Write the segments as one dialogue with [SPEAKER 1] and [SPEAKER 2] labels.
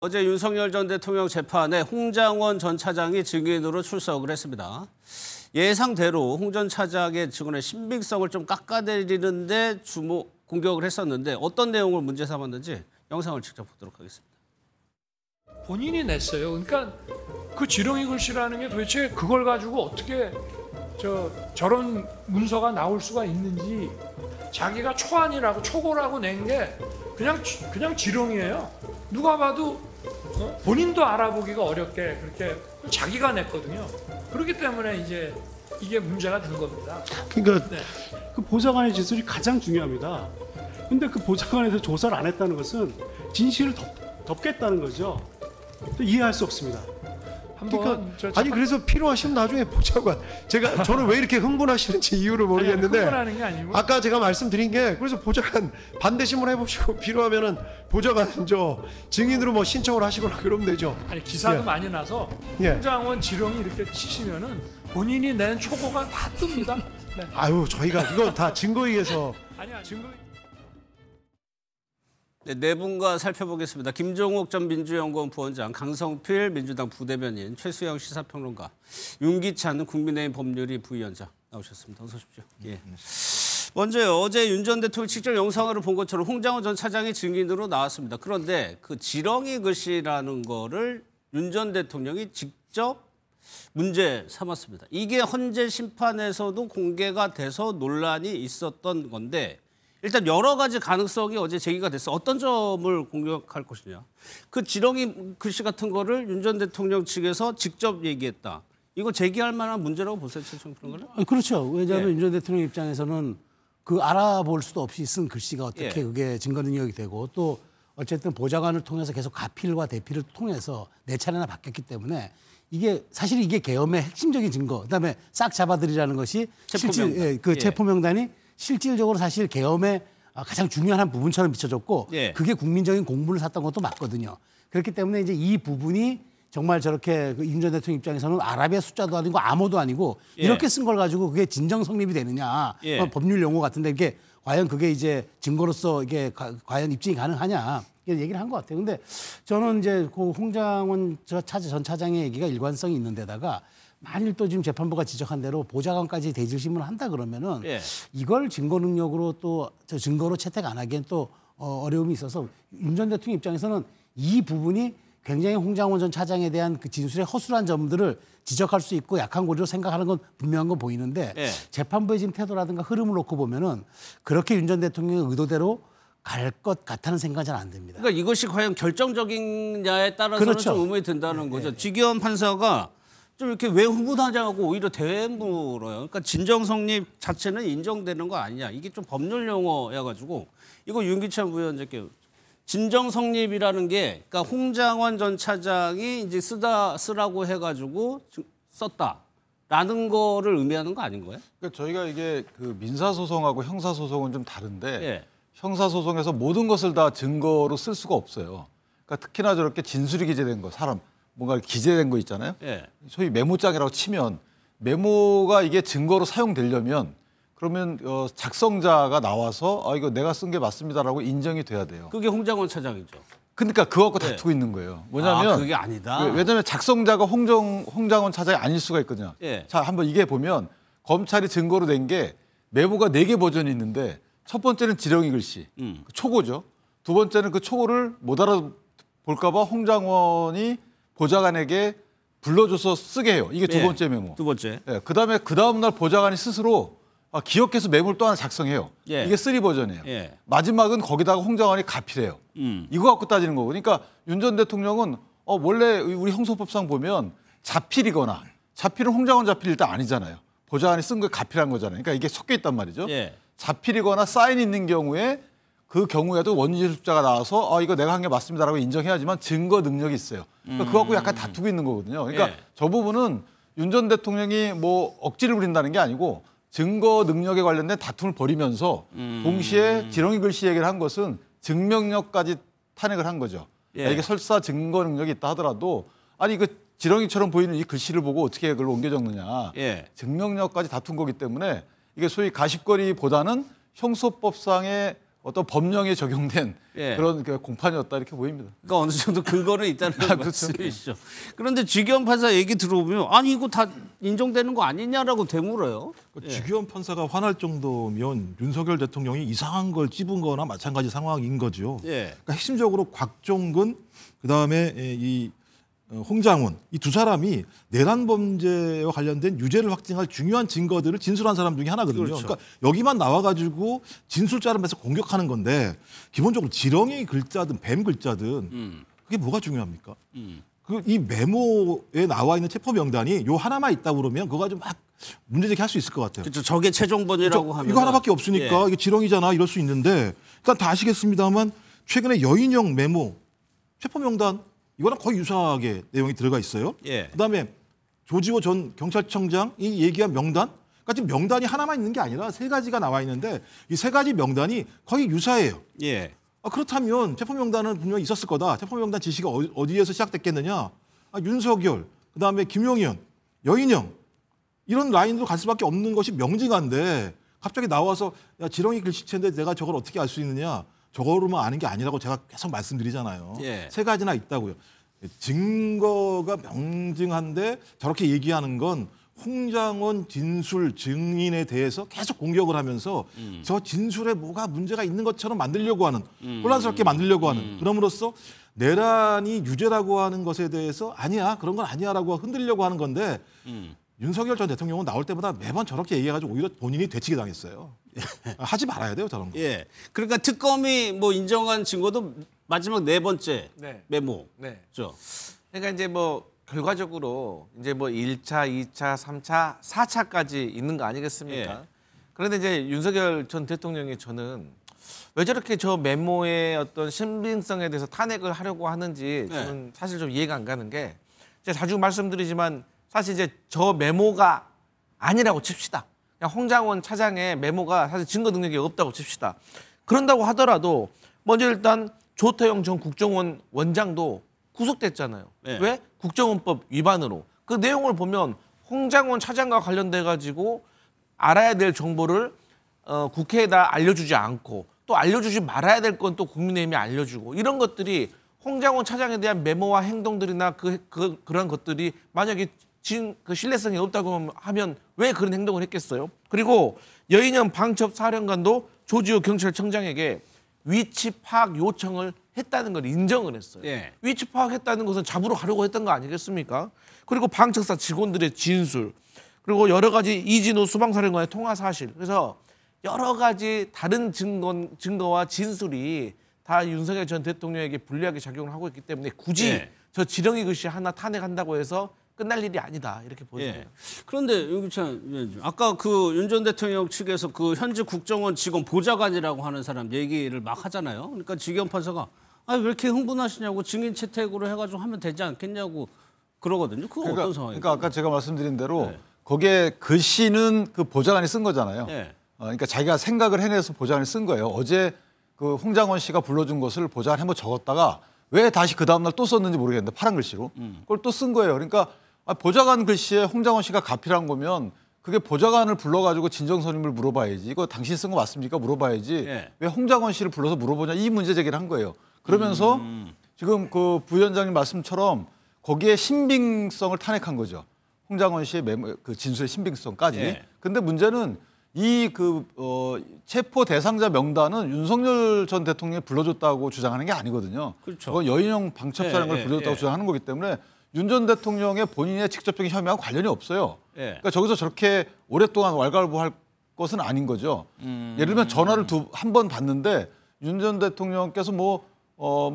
[SPEAKER 1] 어제 윤석열 전 대통령 재판에 홍장원 전 차장이 증인으로 출석을 했습니다. 예상대로 홍 전 차장의 증언의 신빙성을 좀 깎아내리는데 공격을 했었는데 어떤 내용을 문제 삼았는지 영상을 직접 보도록 하겠습니다.
[SPEAKER 2] 본인이 냈어요. 그러니까 그 지렁이 글씨라는 게 도대체 그걸 가지고 어떻게 저런 문서가 나올 수가 있는지, 자기가 초안이라고 초고라고 낸 게 그냥 지렁이에요. 누가 봐도 본인도 알아보기가 어렵게 그렇게 자기가 냈거든요. 그렇기 때문에 이제 이게 문제가 된 겁니다.
[SPEAKER 3] 그러니까 그 보좌관의 진술이 가장 중요합니다. 근데 그 보좌관에서 조사를 안 했다는 것은 진실을 덮겠다는 거죠. 이해할 수 없습니다.
[SPEAKER 4] 그러니까 아니 그래서 필요하시면 나중에 보좌관 저는 왜 이렇게 흥분하시는지 이유를 모르겠는데
[SPEAKER 2] 흥분하는 게 아니고
[SPEAKER 4] 아까 제가 말씀드린 게 그래서 보좌관 반대 신문 해보시고 필요하면은 보좌관 증인으로 뭐 신청을 하시거나 그러면 되죠.
[SPEAKER 2] 아니 기사도 많이 나서 홍장원 지렁이 이렇게 치시면은 본인이 낸 초고가 다 뜹니다. 네.
[SPEAKER 4] 아유 저희가 이거 다 증거에 의해서
[SPEAKER 2] 증거.
[SPEAKER 1] 네 분과 살펴보겠습니다. 김종욱 전 민주연구원 부원장, 강성필 민주당 부대변인, 최수영 시사평론가, 윤기찬 국민의힘 법률위 부위원장 나오셨습니다. 어서 오십시오. 예. 먼저요, 어제 윤 전 대통령 직접 영상으로 본 것처럼 홍장원 전 차장이 증인으로 나왔습니다. 그런데 그 지렁이 글씨라는 거를 윤 전 대통령이 직접 문제 삼았습니다. 이게 헌재 심판에서도 공개가 돼서 논란이 있었던 건데, 일단 여러 가지 가능성이 어제 제기가 됐어. 어떤 점을 공격할 것이냐. 그 지렁이 글씨 같은 거를 윤 전 대통령 측에서 직접 얘기했다. 이거 제기할 만한 문제라고 보세요, 최수영 평론가는?
[SPEAKER 5] 그렇죠. 왜냐하면 윤 전 대통령 입장에서는 그 알아볼 수도 없이 쓴 글씨가 어떻게 그게 증거 능력이 되고, 또 어쨌든 보좌관을 통해서 계속 가필과 대필을 통해서 4차례나 바뀌었기 때문에 사실 이게 계엄의 핵심적인 증거. 그다음에 싹 잡아들이라는 것이 체포명단이 실질적으로 사실 계엄의 가장 중요한 한 부분처럼 비춰졌고, 그게 국민적인 공분을 샀던 것도 맞거든요. 그렇기 때문에 이제 이 부분이 정말 저렇게 윤 전 대통령 입장에서는 아랍의 숫자도 아니고 암호도 아니고 이렇게 쓴 걸 가지고 그게 진정 성립이 되느냐, 법률 용어 같은데 이게 과연 그게 이제 증거로서 이게 과연 입증이 가능하냐 이런 얘기를 한 것 같아요. 근데 저는 이제 그 홍장원 전 차장의 얘기가 일관성이 있는 데다가, 만일 또 지금 재판부가 지적한 대로 보좌관까지 대질심을 한다 그러면은 이걸 증거 능력으로 또 증거로 채택 안 하기엔 또 어려움이 있어서 윤 전 대통령 입장에서는 이 부분이 굉장히 홍장원 전 차장에 대한 그 진술의 허술한 점들을 지적할 수 있고 약한 고리로 생각하는 건 분명한 건 보이는데, 재판부의 지금 태도라든가 흐름을 놓고 보면은 그렇게 윤 전 대통령의 의도대로 갈 것 같다는 생각은 잘 안 듭니다.
[SPEAKER 1] 그러니까 이것이 과연 결정적이냐에 따라서는 좀 의문이 든다는 거죠. 지기현 판사가 좀 이렇게 왜 흥분하냐고 오히려 대물어요. 그러니까 진정 성립 자체는 인정되는 거 아니냐. 이게 좀 법률 용어여가지고 이거 윤기찬 부위원장께 진정 성립이라는 게, 그러니까 홍장원 전 차장이 이제 쓰라고 해가지고 썼다라는 거를 의미하는 거 아닌 거예요?
[SPEAKER 6] 그러니까 저희가 이게 그 민사 소송하고 형사 소송은 좀 다른데 형사 소송에서 모든 것을 다 증거로 쓸 수가 없어요. 그러니까 특히나 저렇게 진술이 기재된 거, 뭔가 기재된 거 있잖아요. 소위 메모장이라고 치면 메모가 이게 증거로 사용되려면 그러면 작성자가 나와서 이거 내가 쓴 게 맞습니다라고 인정이 돼야 돼요.
[SPEAKER 1] 그게 홍장원 차장이죠.
[SPEAKER 6] 그러니까 그거 갖고 다투고 있는 거예요. 뭐냐면
[SPEAKER 1] 그게 아니다.
[SPEAKER 6] 왜냐하면 작성자가 홍장원 차장이 아닐 수가 있거든요. 자, 한번 이게 보면 검찰이 증거로 낸 게 메모가 4개 버전이 있는데, 첫 번째는 지렁이 글씨, 초고죠. 두 번째는 그 초고를 못 알아볼까 봐 홍장원이 보좌관에게 불러줘서 쓰게 해요. 이게 두 번째 메모.
[SPEAKER 1] 두 번째.
[SPEAKER 6] 그다음에 그 다음 날 보좌관이 스스로 기억해서 메모를 또 하나 작성해요. 이게 3 버전이에요. 마지막은 거기다가 홍장원이 가필해요. 이거 갖고 따지는 거고. 그러니까 윤 전 대통령은 원래 우리 형소법상 보면 자필이거나, 자필은 홍장원 자필 일단 아니잖아요. 보좌관이 쓴 거 가필한 거잖아요. 그러니까 이게 섞여 있단 말이죠. 자필이거나 사인이 있는 경우에 그 경우에도 원인지 숫자가 나와서 이거 내가 한 게 맞습니다라고 인정해야지만 증거 능력이 있어요. 그러니까 그거 갖고 약간 다투고 있는 거거든요. 그러니까 저 부분은 윤 전 대통령이 뭐 억지를 부린다는 게 아니고 증거 능력에 관련된 다툼을 벌이면서 동시에 지렁이 글씨 얘기를 한 것은 증명력까지 탄핵을 한 거죠. 이게 설사 증거 능력이 있다 하더라도 아니 그 지렁이처럼 보이는 이 글씨를 보고 어떻게 그걸 옮겨 적느냐. 증명력까지 다툰 거기 때문에 이게 소위 가십거리보다는 형소법상의 어떤 법령에 적용된
[SPEAKER 1] 예.
[SPEAKER 6] 그런 공판이었다 이렇게 보입니다.
[SPEAKER 1] 그러니까 어느 정도 근거는 있다는
[SPEAKER 6] 그렇죠.
[SPEAKER 1] 말씀이시죠. 그런데 주기현 판사 얘기 들어보면 아니 이거 다 인정되는 거 아니냐라고 되물어요.
[SPEAKER 7] 그러니까 주기현 판사가 화날 정도면 윤석열 대통령이 이상한 걸 찝은 거나 마찬가지 상황인 거죠.
[SPEAKER 1] 예.
[SPEAKER 7] 그러니까 핵심적으로 곽종근 그다음에 이 홍장훈 이 두 사람이 내란 범죄와 관련된 유죄를 확증할 중요한 증거들을 진술한 사람 중에 하나거든요.
[SPEAKER 1] 그렇죠.
[SPEAKER 7] 그러니까 여기만 나와가지고 진술자를 해서 공격하는 건데 기본적으로 지렁이 글자든 뱀 글자든 그게 뭐가 중요합니까? 그 이 메모에 나와 있는 체포 명단이 요 하나만 있다 그러면 그거 가지고 막 문제제기 할 수 있을 것 같아요.
[SPEAKER 1] 그렇죠. 저게 최종본이라고 하면
[SPEAKER 7] 이거 하나밖에 없으니까 이게 지렁이잖아 이럴 수 있는데 일단 다 아시겠습니다만 최근에 여인영 메모 체포 명단 이거랑 거의 유사하게 내용이 들어가 있어요.
[SPEAKER 1] 예.
[SPEAKER 7] 그다음에 조지호 전 경찰청장이 얘기한 명단, 그러니까 지금 명단이 하나만 있는 게 아니라 3가지가 나와 있는데 이 3가지 명단이 거의 유사해요.
[SPEAKER 1] 예.
[SPEAKER 7] 그렇다면 체포 명단은 분명히 있었을 거다. 체포 명단 지시가 어디에서 시작됐겠느냐? 윤석열, 그다음에 김용현, 여인영 이런 라인으로 갈 수밖에 없는 것이 명징한데 갑자기 나와서 야, 지렁이 글씨체인데 내가 저걸 어떻게 알 수 있느냐? 저거로만 아는 게 아니라고 제가 계속 말씀드리잖아요.
[SPEAKER 1] 예.
[SPEAKER 7] 3가지나 있다고요. 증거가 명징한데 저렇게 얘기하는 건 홍장원 진술 증인에 대해서 계속 공격을 하면서 저 진술에 뭐가 문제가 있는 것처럼 만들려고 하는 혼란스럽게 만들려고 하는 그럼으로써 내란이 유죄라고 하는 것에 대해서 아니야 그런 건 아니야라고 흔들려고 하는 건데 윤석열 전 대통령은 나올 때마다 매번 저렇게 얘기해가지고 오히려 본인이 되치게 당했어요. 하지 말아야 돼요 저런 거.
[SPEAKER 1] 예. 그러니까 특검이 뭐 인정한 증거도 마지막 4번째
[SPEAKER 8] 네.
[SPEAKER 1] 메모죠.
[SPEAKER 8] 네. 그러니까 이제 뭐 결과적으로 이제 뭐 1차, 2차, 3차, 4차까지 있는 거 아니겠습니까?
[SPEAKER 1] 예.
[SPEAKER 8] 그런데 이제 윤석열 전 대통령이 저는 왜 저렇게 저 메모의 어떤 신빙성에 대해서 탄핵을 하려고 하는지 저는 사실 좀 이해가 안 가는 게 제가 자주 말씀드리지만 사실 이제 저 메모가 아니라고 칩시다. 그냥 홍장원 차장의 메모가 사실 증거 능력이 없다고 칩시다. 그런다고 하더라도 먼저 일단 조태영 전 국정원 원장도 구속됐잖아요.
[SPEAKER 1] 네.
[SPEAKER 8] 왜? 국정원법 위반으로. 그 내용을 보면 홍장원 차장과 관련돼 가지고 알아야 될 정보를 국회에다 알려주지 않고 또 알려주지 말아야 될 건 또 국민의힘이 알려주고 이런 것들이 홍장원 차장에 대한 메모와 행동들이나 그런 것들이 만약에 그 신뢰성이 없다고 하면 왜 그런 행동을 했겠어요? 그리고 여인영 방첩사령관도 조지호 경찰청장에게 위치 파악 요청을 했다는 걸 인정을 했어요.
[SPEAKER 1] 예.
[SPEAKER 8] 위치 파악했다는 것은 잡으러 가려고 했던 거 아니겠습니까? 그리고 방청사 직원들의 진술, 그리고 여러 가지 이진우 수방사령관의 통화 사실. 그래서 여러 가지 다른 증거와 진술이 다 윤석열 전 대통령에게 불리하게 작용을 하고 있기 때문에 굳이
[SPEAKER 1] 예.
[SPEAKER 8] 저 지렁이 글씨 하나 탄핵한다고 해서 끝날 일이 아니다 이렇게 보여요.
[SPEAKER 1] 예. 그런데 윤기찬 아까 그 윤 전 대통령 측에서 그 현재 국정원 직원 보좌관이라고 하는 사람 얘기를 막 하잖아요. 그러니까 지기현 판사가 왜 이렇게 흥분하시냐고 증인 채택으로 해가지고 하면 되지 않겠냐고 그러거든요. 그건 어떤 상황이에요?
[SPEAKER 6] 그러니까 아까 제가 말씀드린 대로 거기에 글씨는 그 보좌관이 쓴 거잖아요.
[SPEAKER 1] 네.
[SPEAKER 6] 그러니까 자기가 생각을 해내서 보좌관이 쓴 거예요. 어제 그 홍장원 씨가 불러준 것을 보좌관이 한번 적었다가 왜 다시 그 다음날 또 썼는지 모르겠는데 파란 글씨로 그걸 또 쓴 거예요. 그러니까 보좌관 글씨에 홍장원 씨가 가필한 거면 그게 보좌관을 불러가지고 진정선임을 물어봐야지. 이거 당신 쓴 거 맞습니까? 물어봐야지.
[SPEAKER 1] 예.
[SPEAKER 6] 왜 홍장원 씨를 불러서 물어보냐 이 문제 제기를 한 거예요. 그러면서 지금 그 부위원장님 말씀처럼 거기에 신빙성을 탄핵한 거죠. 홍장원 씨의 그 진술의 신빙성까지.
[SPEAKER 1] 예.
[SPEAKER 6] 근데 문제는 이 체포 대상자 명단은 윤석열 전 대통령이 불러줬다고 주장하는 게 아니거든요.
[SPEAKER 1] 그렇죠.
[SPEAKER 6] 그건 여인영 방첩사령관을 불러줬다고 주장하는 거기 때문에 윤 전 대통령의 본인의 직접적인 혐의하고 관련이 없어요.
[SPEAKER 1] 예.
[SPEAKER 6] 그러니까 저기서 저렇게 오랫동안 왈가왈부할 것은 아닌 거죠. 예를 들면 전화를 한 번 받는데 윤 전 대통령께서 뭐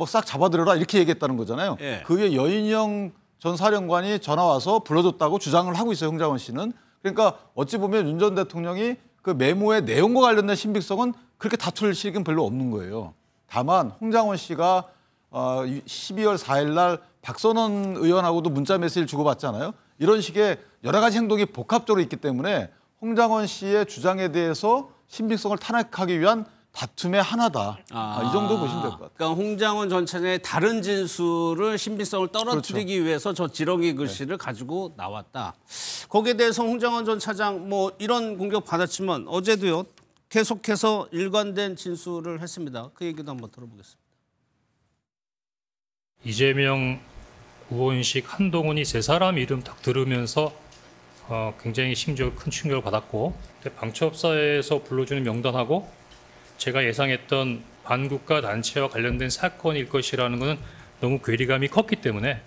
[SPEAKER 6] 싹 잡아들여라 이렇게 얘기했다는 거잖아요.
[SPEAKER 1] 예.
[SPEAKER 6] 그게 여인영 전 사령관이 전화 와서 불러줬다고 주장을 하고 있어요. 홍장원 씨는. 그러니까 어찌 보면 윤 전 대통령이 그 메모의 내용과 관련된 신빙성은 그렇게 다툴 실익은 별로 없는 거예요. 다만 홍장원 씨가 12월 4일 날 박선원 의원하고도 문자 메시지를 주고받잖아요. 이런 식의 여러 가지 행동이 복합적으로 있기 때문에 홍장원 씨의 주장에 대해서 신빙성을 탄핵하기 위한 다툼의 하나다. 이 정도 보시면 될 것 같아요.
[SPEAKER 1] 그러니까 홍장원 전 차장의 다른 진술을 신빙성을 떨어뜨리기 위해서 저 지렁이 글씨를 가지고 나왔다. 거기에 대해서 홍장원 전 차장 뭐 이런 공격 받았지만 어제도요. 계속해서 일관된 진술을 했습니다. 그 얘기도 한번 들어보겠습니다.
[SPEAKER 9] 이재명, 우원식, 한동훈이 세 사람 이름 딱 들으면서 굉장히 심지어 큰 충격을 받았고 방첩사에서 불러주는 명단하고 제가 예상했던 반국가 단체와 관련된 사건일 것이라는 것은 너무 괴리감이 컸기 때문에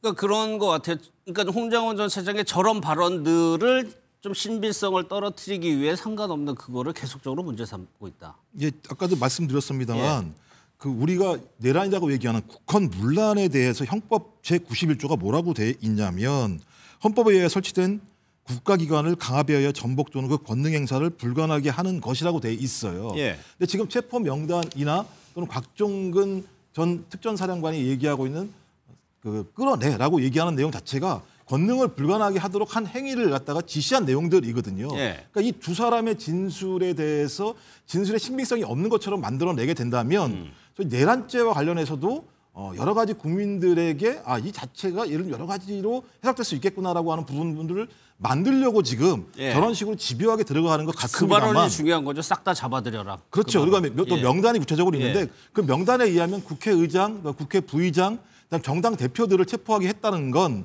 [SPEAKER 1] 그러니까 그런 것 같아요. 그러니까 홍장원 전 차장의 저런 발언들을 좀 신빙성을 떨어뜨리기 위해 상관없는 그거를 계속적으로 문제 삼고 있다.
[SPEAKER 7] 예, 아까도 말씀드렸습니다만 그 우리가 내란이라고 얘기하는 국헌 문란에 대해서 형법 제91조가 뭐라고 돼 있냐면 헌법에 의해 설치된 국가기관을 강압하여 전복 또는 그 권능 행사를 불가능하게 하는 것이라고 돼 있어요. 근데 지금 체포 명단이나 또는 곽종근 전 특전사령관이 얘기하고 있는 그 끌어내라고 얘기하는 내용 자체가 권능을 불가능하게 하도록 한 행위를 갖다가 지시한 내용들이거든요. 그러니까 이 두 사람의 진술에 대해서 진술의 신빙성이 없는 것처럼 만들어내게 된다면 저희 내란죄와 관련해서도 여러 가지 국민들에게 이 자체가 이런 여러 가지로 해석될 수 있겠구나라고 하는 부분들을 만들려고 지금 저런 식으로 집요하게 들어가는 것 같습니다만.
[SPEAKER 1] 그 발언이 중요한 거죠. 싹 다 잡아들여라.
[SPEAKER 7] 그렇죠. 그러니까 또 명단이 구체적으로 있는데 그 명단에 의하면 국회의장, 국회 부의장, 그다음 정당 대표들을 체포하게 했다는 건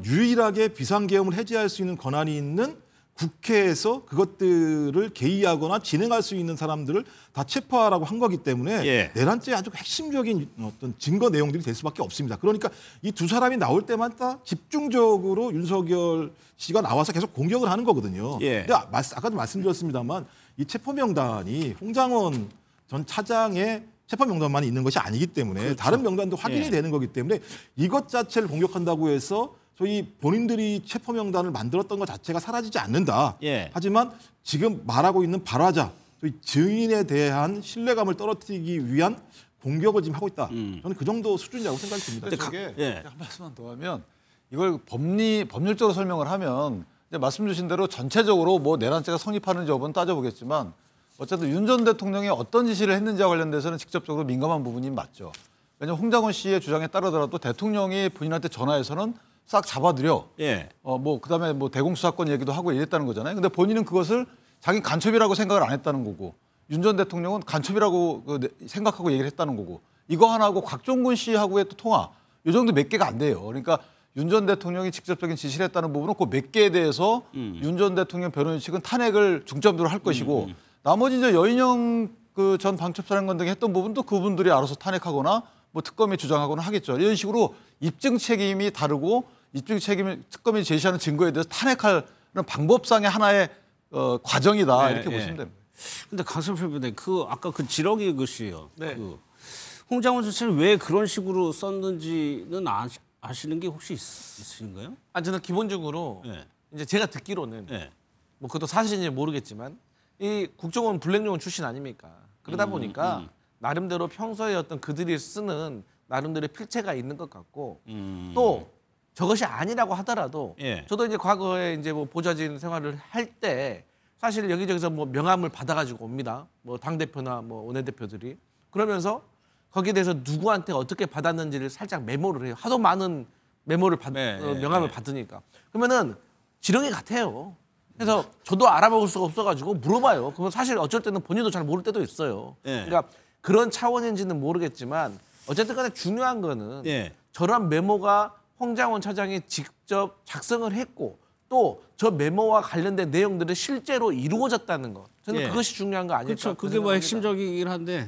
[SPEAKER 7] 유일하게 비상계엄을 해제할 수 있는 권한이 있는 국회에서 그것들을 개의하거나 진행할 수 있는 사람들을 다 체포하라고 한 거기 때문에 내란죄의 아주 핵심적인 어떤 증거 내용들이 될 수밖에 없습니다. 그러니까 이 두 사람이 나올 때마다 집중적으로 윤석열 씨가 나와서 계속 공격을 하는 거거든요. 근데 아까도 말씀드렸습니다만 이 체포 명단이 홍장원 전 차장의 체포 명단만 있는 것이 아니기 때문에 다른 명단도 확인이 되는 거기 때문에 이것 자체를 공격한다고 해서 저희 본인들이 체포 명단을 만들었던 것 자체가 사라지지 않는다. 하지만 지금 말하고 있는 발화자, 저희 증인에 대한 신뢰감을 떨어뜨리기 위한 공격을 지금 하고 있다. 저는 그 정도 수준이라고 생각이 듭니다.
[SPEAKER 6] 근데 저게 한 말씀만 더 하면 이걸 법률적으로 설명을 하면 이제 말씀 주신 대로 전체적으로 뭐 내란죄가 성립하는지 여부는 따져보겠지만 어쨌든 윤 전 대통령이 어떤 지시를 했는지와 관련돼서는 직접적으로 민감한 부분이 맞죠. 왜냐하면 홍장원 씨의 주장에 따르더라도 대통령이 본인한테 전화해서는 싹 잡아들여. 뭐 그다음에 뭐 대공수사권 얘기도 하고 이랬다는 거잖아요. 근데 본인은 그것을 자기 간첩이라고 생각을 안 했다는 거고 윤 전 대통령은 간첩이라고 생각하고 얘기를 했다는 거고 이거 하나하고 곽종근 씨하고의 또 통화 이 정도 몇 개가 안 돼요. 그러니까 윤 전 대통령이 직접적인 지시를 했다는 부분은 그 몇 개에 대해서 윤 전 대통령 변호인 측은 탄핵을 중점적으로 할 것이고 나머지 이제 여인영 그 전 방첩사령관 등이 했던 부분도 그분들이 알아서 탄핵하거나 뭐 특검이 주장하거나 하겠죠. 이런 식으로 입증 책임이 다르고 입증 책임을 특검이 제시하는 증거에 대해서 탄핵하는 방법상의 하나의 과정이다 이렇게 보시면 됩니다.
[SPEAKER 1] 근데 강성필 부대 아까 그 지렁이 글씨요. 그 홍장원 전체는 왜 그런 식으로 썼는지는 아시는 게 혹시 있으신가요?
[SPEAKER 8] 저는 기본적으로 이제 제가 듣기로는 뭐 그것도 사실인지 모르겠지만 이 국정원 블랙용은 출신 아닙니까? 그러다 보니까 나름대로 평소에 어떤 그들이 쓰는 나름대로의 필체가 있는 것 같고 또 저것이 아니라고 하더라도 저도 이제 과거에 이제 뭐 보좌진 생활을 할 때 사실 여기저기서 뭐 명함을 받아가지고 옵니다. 뭐 당대표나 뭐 원내대표들이 그러면서 거기에 대해서 누구한테 어떻게 받았는지를 살짝 메모를 해요. 하도 많은 메모를 명함을 받으니까 그러면은 지렁이 같아요. 그래서 저도 알아볼 수가 없어가지고 물어봐요. 그러면 사실 어쩔 때는 본인도 잘 모를 때도 있어요. 그러니까 그런 차원인지는 모르겠지만 어쨌든 간에 중요한 거는 저런 메모가 홍장원 차장이 직접 작성을 했고 또 저 메모와 관련된 내용들이 실제로 이루어졌다는 것. 저는 그것이 중요한 거 아닐까.
[SPEAKER 1] 그렇죠. 그게 뭐 핵심적이긴 한데.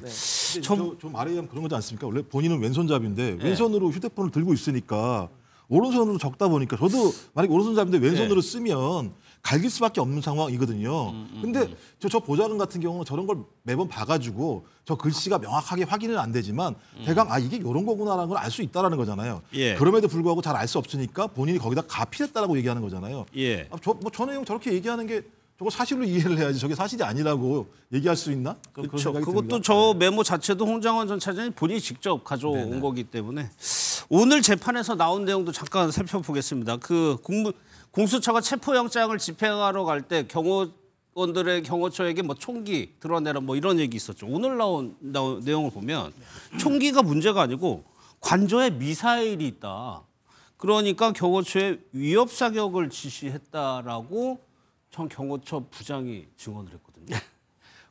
[SPEAKER 7] 좀 말에 의하면 그런 거지 않습니까? 원래 본인은 왼손잡이인데 왼손으로 휴대폰을 들고 있으니까 오른손으로 적다 보니까 저도 만약에 오른손잡이인데 왼손으로 쓰면 갈길 수밖에 없는 상황이거든요. 근데 저 보좌관 같은 경우는 저런 걸 매번 봐가지고 저 글씨가 명확하게 확인은 안 되지만 대강 이게 이런 거구나라는 걸 알 수 있다라는 거잖아요. 그럼에도 불구하고 잘 알 수 없으니까 본인이 거기다 가필했다라고 얘기하는 거잖아요. 저 내용 저렇게 얘기하는 게 저거 사실로 이해를 해야지 저게 사실이 아니라고 얘기할 수 있나?
[SPEAKER 1] 그렇죠. 그것도 저 메모 자체도 홍장원 전 차장이 본인이 직접 가져온 거기 때문에 오늘 재판에서 나온 내용도 잠깐 살펴보겠습니다. 그 공수처가 체포영장을 집행하러 갈 때 경호원들의 경호처에게 뭐 총기 드러내라 뭐 이런 얘기 있었죠. 오늘 나온 내용을 보면 총기가 문제가 아니고 관저에 미사일이 있다. 그러니까 경호처에 위협 사격을 지시했다라고 전 경호처 부장이 증언을 했거든요.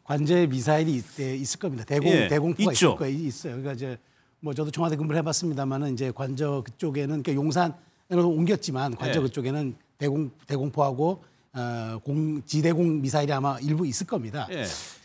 [SPEAKER 5] 관저에 미사일이 있을 겁니다. 대공포가
[SPEAKER 1] 있죠.
[SPEAKER 5] 있을 거예요. 있어요. 그러니까 이제 뭐 저도 청와대 근무를 해봤습니다만은 이제 관저 그쪽에는 그러니까 용산으로 옮겼지만 관저 그쪽에는 대공포하고 지대공 미사일이 아마 일부 있을 겁니다.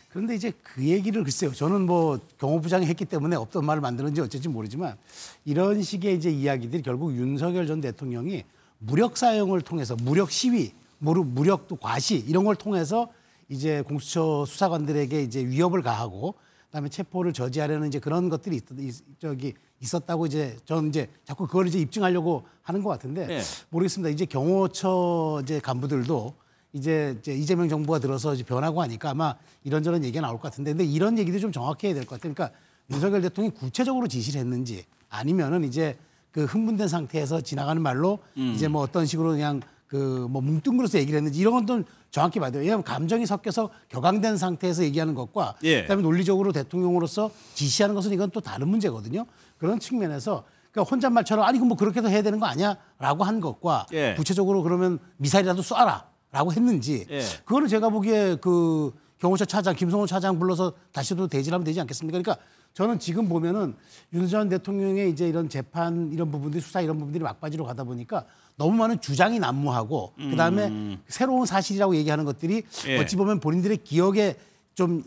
[SPEAKER 5] 그런데 이제 그 얘기를 글쎄요. 저는 뭐 경호부장이 했기 때문에 없던 말을 만드는지 어쩔지 모르지만 이런 식의 이제 이야기들이 결국 윤석열 전 대통령이 무력 사용을 통해서 무력 시위, 무력 또 과시 이런 걸 통해서 이제 공수처 수사관들에게 이제 위협을 가하고 그다음에 체포를 저지하려는 이제 그런 것들이 있었다고 이제 저는 이제 자꾸 그걸 이제 입증하려고 하는 것 같은데 모르겠습니다. 이제 경호처 이제 간부들도 이제 이재명 정부가 들어서 이제 변하고 하니까 아마 이런저런 얘기가 나올 것 같은데 근데 이런 얘기도 좀 정확히 해야 될 것 같아요. 그러니까 윤석열 대통령이 구체적으로 지시를 했는지 아니면은 이제 그 흥분된 상태에서 지나가는 말로 이제 뭐 어떤 식으로 그냥 그 뭐 뭉뚱그려서 얘기를 했는지 이런 건 좀 정확히 봐야 돼요. 왜냐하면 감정이 섞여서 격앙된 상태에서 얘기하는 것과 그다음에 논리적으로 대통령으로서 지시하는 것은 이건 또 다른 문제거든요. 그런 측면에서 그러니까 혼잣말처럼 아니 뭐 그렇게도 해야 되는 거 아니야라고 한 것과 구체적으로 그러면 미사일이라도 쏴라라고 했는지 그거는 제가 보기에 그 경호처 차장 김성호 차장 불러서 다시 또 대질하면 되지 않겠습니까? 그러니까 저는 지금 보면은 윤 전 대통령의 이제 이런 재판 이런 부분들이 수사 이런 부분들이 막바지로 가다 보니까 너무 많은 주장이 난무하고 그다음에 새로운 사실이라고 얘기하는 것들이 어찌 보면 본인들의 기억에 좀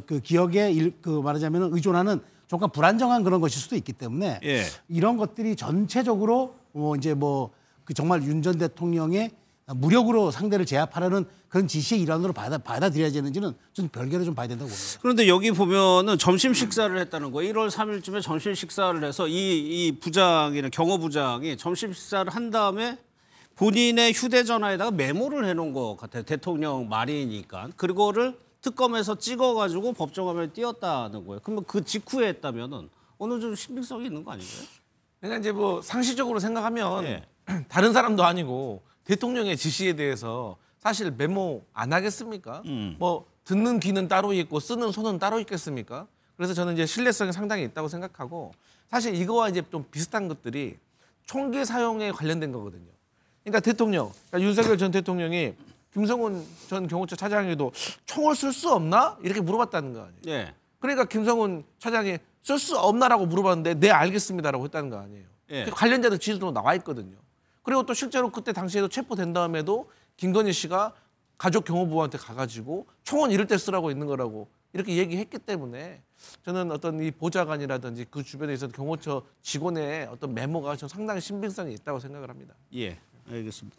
[SPEAKER 5] 그 기억에 그 말하자면 의존하는 조금 불안정한 그런 것일 수도 있기 때문에 이런 것들이 전체적으로 이제 뭐 그 정말 윤 전 대통령의 무력으로 상대를 제압하려는 그런 지시의 일환으로 받아들여야 되는지는 좀 별개로 좀 봐야 된다고 봅니다.
[SPEAKER 1] 그런데 여기 보면은 점심 식사를 했다는 거예요. 1월 3일쯤에 점심 식사를 해서 이 부장이나 경호부장이 점심 식사를 한 다음에 본인의 휴대전화에다가 메모를 해놓은 것 같아요. 대통령 말이니까. 그거를 특검에서 찍어가지고 법정화면에 띄웠다는 거예요. 그러면 그 직후에 했다면은 어느 정도 신빙성이 있는 거 아닌가요?
[SPEAKER 8] 그러니까 이제 뭐 상식적으로 생각하면 다른 사람도 아니고 대통령의 지시에 대해서 사실 메모 안 하겠습니까? 뭐 듣는 귀는 따로 있고 쓰는 손은 따로 있겠습니까? 그래서 저는 이제 신뢰성이 상당히 있다고 생각하고 사실 이거와 이제 좀 비슷한 것들이 총기 사용에 관련된 거거든요. 그러니까 대통령, 그러니까 윤석열 전 대통령이 김성훈 전 경호처 차장에도 총을 쓸 수 없나? 이렇게 물어봤다는 거 아니에요. 그러니까 김성훈 차장이 쓸 수 없나라고 물어봤는데 네 알겠습니다라고 했다는 거 아니에요. 관련자들 지도로 나와 있거든요. 그리고 또 실제로 그때 당시에도 체포된 다음에도 김건희 씨가 가족 경호부한테 가가지고 총은 이럴 때 쓰라고 있는 거라고 이렇게 얘기했기 때문에 저는 어떤 이 보좌관이라든지 그 주변에 있었던 경호처 직원의 어떤 메모가 좀 상당히 신빙성이 있다고 생각을 합니다.
[SPEAKER 1] 알겠습니다.